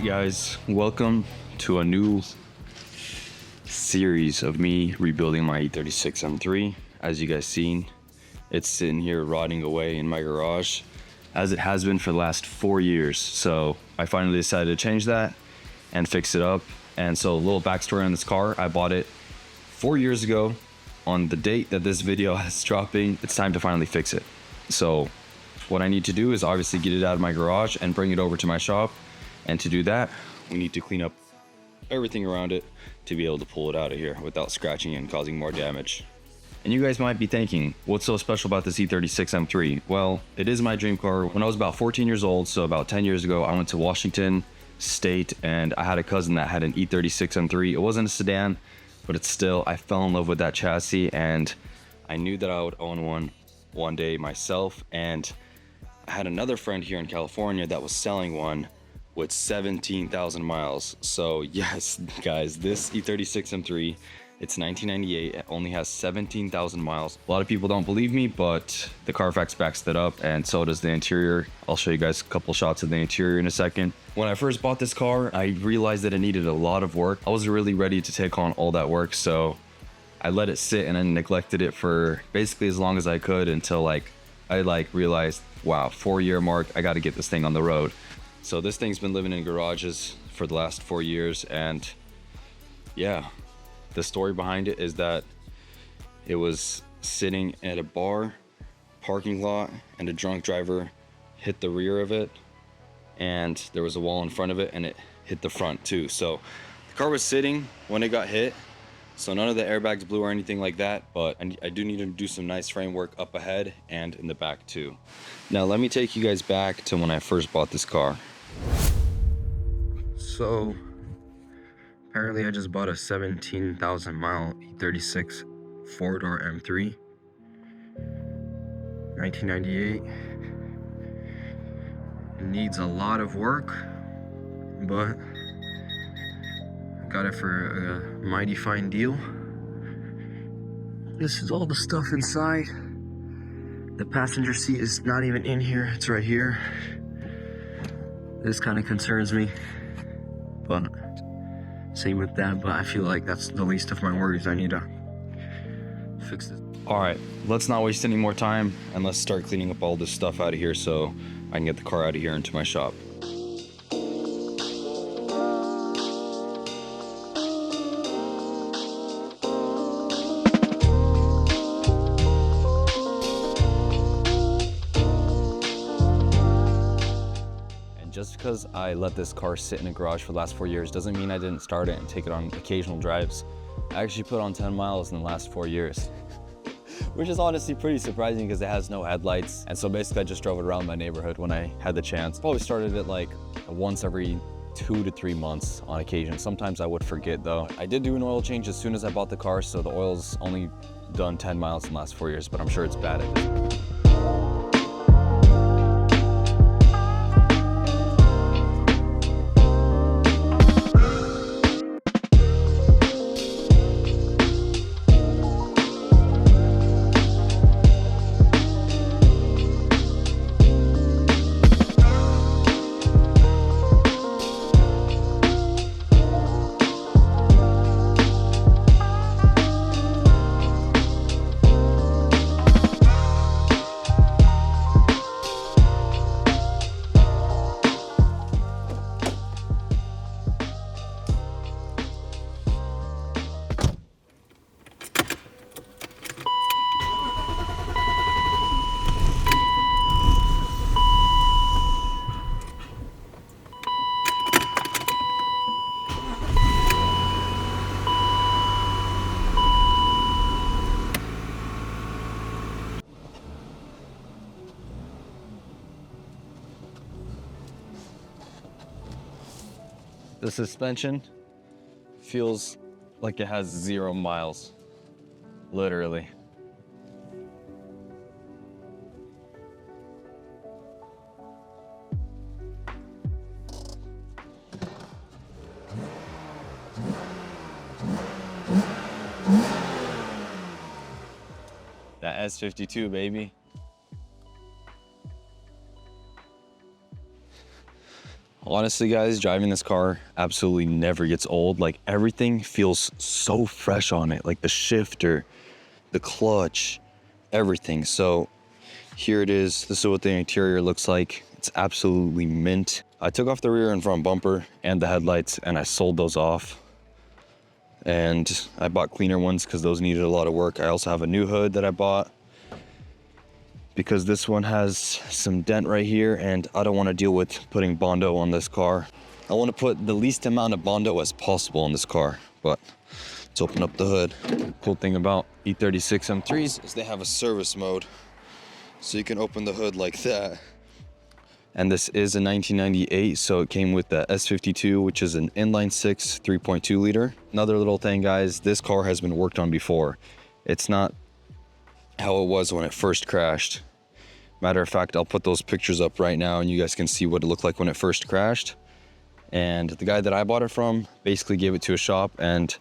Alright guys, welcome to a new series of me rebuilding my E36 M3. As you guys seen, it's sitting here rotting away in my garage as it has been for the last 4 years. So I finally decided to change that and fix it up. And so a little backstory on this car: I bought it 4 years ago. On the date that this video is dropping, it's time to finally fix it. So what I need to do is obviously get it out of my garage and bring it over to my shop. And to do that, we need to clean up everything around it to be able to pull it out of here without scratching and causing more damage. And you guys might be thinking, what's so special about this E36 M3? Well, it is my dream car. When I was about 14 years old, so about 10 years ago, I went to Washington State and I had a cousin that had an E36 M3. It wasn't a sedan, but it's still, I fell in love with that chassis and I knew that I would own one day myself. And I had another friend here in California that was selling one with 17,000 miles. So yes, guys, this E36 M3, it's 1998. It only has 17,000 miles. A lot of people don't believe me, but the Carfax backs that up, and so does the interior. I'll show you guys a couple shots of the interior in a second. When I first bought this car, I realized that it needed a lot of work. I wasn't really ready to take on all that work, so I let it sit and I neglected it for basically as long as I could until I realized, wow, 4-year mark, I got to get this thing on the road. So this thing's been living in garages for the last 4 years, and yeah, the story behind it is that it was sitting at a bar parking lot and a drunk driver hit the rear of it, and there was a wall in front of it and it hit the front too. So the car was sitting when it got hit, so none of the airbags blew or anything like that, but I do need to do some nice framework up ahead and in the back too. Now let me take you guys back to when I first bought this car. So apparently I just bought a 17,000 mile E36 4-door M3, 1998. It needs a lot of work, but I got it for a mighty fine deal. This is all the stuff inside. The passenger seat is not even in here, it's right here. This kind of concerns me, but same with that, but I feel like that's the least of my worries. I need to fix this. All right, let's not waste any more time and let's start cleaning up all this stuff out of here so I can get the car out of here into my shop. Just because I let this car sit in a garage for the last 4 years doesn't mean I didn't start it and take it on occasional drives. I actually put on 10 miles in the last 4 years, which is honestly pretty surprising because it has no headlights. And so basically I just drove it around my neighborhood when I had the chance. Probably started it like once every 2 to 3 months on occasion. Sometimes I would forget though. I did do an oil change as soon as I bought the car, so the oil's only done 10 miles in the last 4 years, but I'm sure it's bad at this point. The suspension feels like it has 0 miles, literally. That S52, baby. Honestly, guys, driving this car absolutely never gets old. Like, everything feels so fresh on it, like the shifter, the clutch, everything. So here it is. This is what the interior looks like. It's absolutely mint. I took off the rear and front bumper and the headlights, and I sold those off. And I bought cleaner ones because those needed a lot of work. I also have a new hood that I bought because this one has some dent right here, and I don't want to deal with putting Bondo on this car. I want to put the least amount of Bondo as possible on this car, but let's open up the hood. Cool thing about E36 M3s is they have a service mode, so you can open the hood like that. And this is a 1998, so it came with the S52, which is an inline six 3.2 liter. Another little thing, guys, this car has been worked on before. It's not how it was when it first crashed. Matter of fact, I'll put those pictures up right now and you guys can see what it looked like when it first crashed. And the guy that I bought it from basically gave it to a shop, and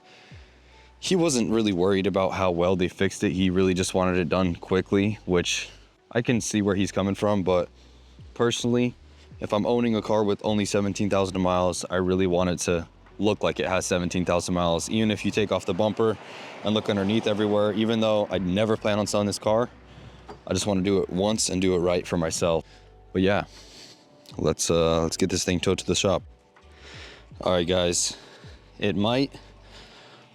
he wasn't really worried about how well they fixed it. He really just wanted it done quickly, which I can see where he's coming from. But personally, if I'm owning a car with only 17,000 miles, I really want it to look like it has 17,000 miles. Even if you take off the bumper and look underneath everywhere, even though I never plan on selling this car, I just want to do it once and do it right for myself. But yeah, let's get this thing towed to the shop. All right, guys, it might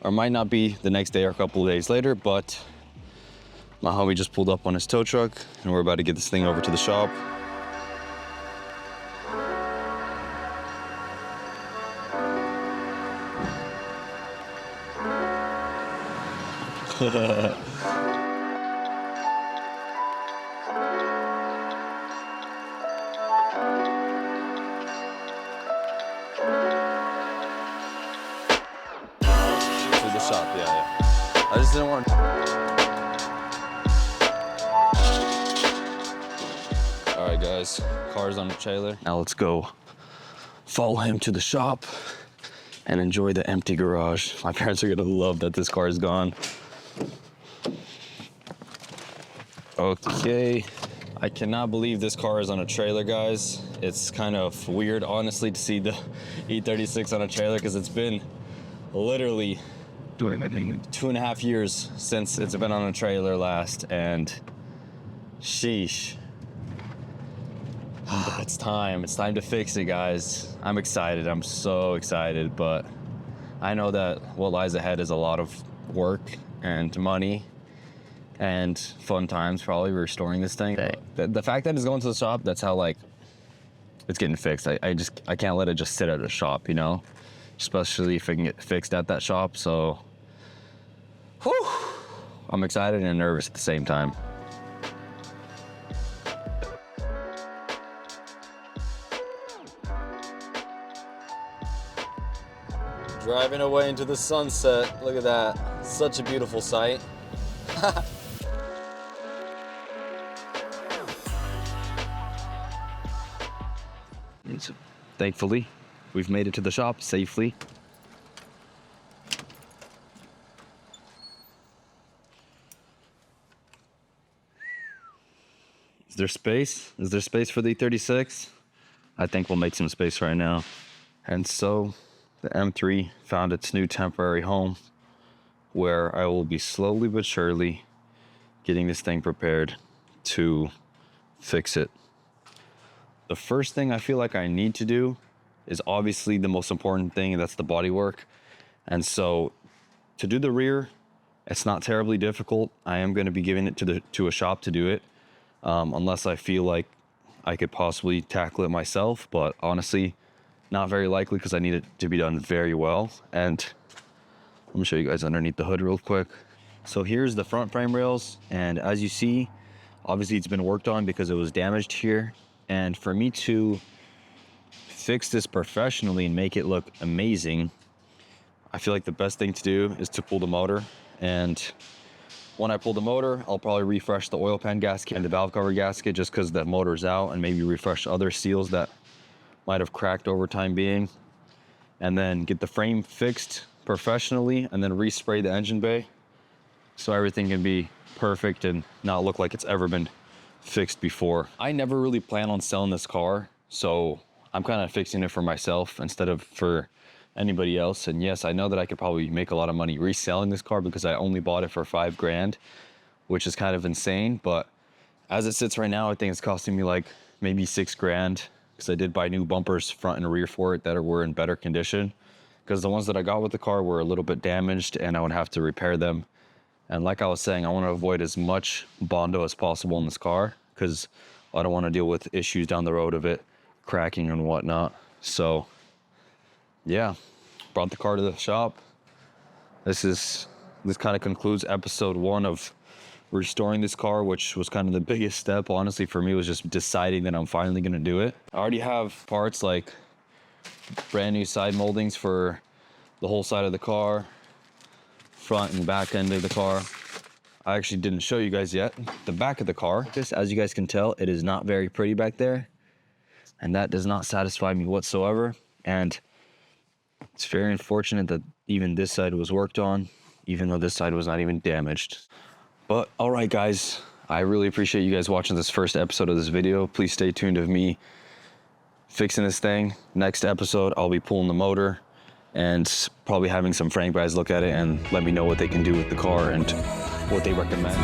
or might not be the next day or a couple of days later, but my homie just pulled up on his tow truck and we're about to get this thing over to the shop. The shop, yeah. I just didn't want. All right, guys, car's on the trailer. Now let's go follow him to the shop and enjoy the empty garage. My parents are gonna love that this car is gone. Okay, I cannot believe this car is on a trailer, guys. It's kind of weird, honestly, to see the E36 on a trailer because it's been literally 2.5 years since it's been on a trailer last, and sheesh. It's time to fix it, guys. I'm excited, I'm so excited, but I know that what lies ahead is a lot of work and money and fun times probably restoring this thing. The fact that it's going to the shop, that's how, like, it's getting fixed. I can't let it just sit at a shop, you know, especially if it can get fixed at that shop. So whew, I'm excited and nervous at the same time. Driving away into the sunset. Look at that. Such a beautiful sight. Thankfully, we've made it to the shop safely. Is there space? Is there space for the E36? I think we'll make some space right now. And so the M3 found its new temporary home, where I will be slowly but surely getting this thing prepared to fix it. The first thing I feel like I need to do is obviously the most important thing, and that's the bodywork. And so to do the rear, it's not terribly difficult. I am going to be giving it to a shop to do it, unless I feel like I could possibly tackle it myself. But honestly, not very likely because I need it to be done very well. And let me show you guys underneath the hood real quick. So here's the front frame rails, and as you see, obviously it's been worked on because it was damaged here. And for me to fix this professionally and make it look amazing, I feel like the best thing to do is to pull the motor. And when I pull the motor, I'll probably refresh the oil pan gasket and the valve cover gasket just because the motor's out, and maybe refresh other seals that might have cracked over time being. And then get the frame fixed professionally and then respray the engine bay so everything can be perfect and not look like it's ever been fixed before. I never really plan on selling this car, so I'm kind of fixing it for myself instead of for anybody else. And yes, I know that I could probably make a lot of money reselling this car because I only bought it for $5,000, which is kind of insane. But as it sits right now, I think it's costing me like maybe $6,000 because I did buy new bumpers front and rear for it that were in better condition, because the ones that I got with the car were a little bit damaged and I would have to repair them. And like I was saying, I want to avoid as much Bondo as possible in this car because I don't want to deal with issues down the road of it cracking and whatnot. So yeah, brought the car to the shop. This kind of concludes episode 1 of restoring this car, which was kind of the biggest step, honestly, for me, was just deciding that I'm finally going to do it. I already have parts like brand new side moldings for the whole side of the car, front and back end of the car. I actually didn't show you guys yet the back of the car. Just as you guys can tell, it is not very pretty back there, and that does not satisfy me whatsoever. And it's very unfortunate that even this side was worked on, even though this side was not even damaged. But all right, guys, I really appreciate you guys watching this first episode of this video. Please stay tuned of me fixing this thing. Next episode, I'll be pulling the motor and probably having some Frank guys look at it and let me know what they can do with the car and what they recommend.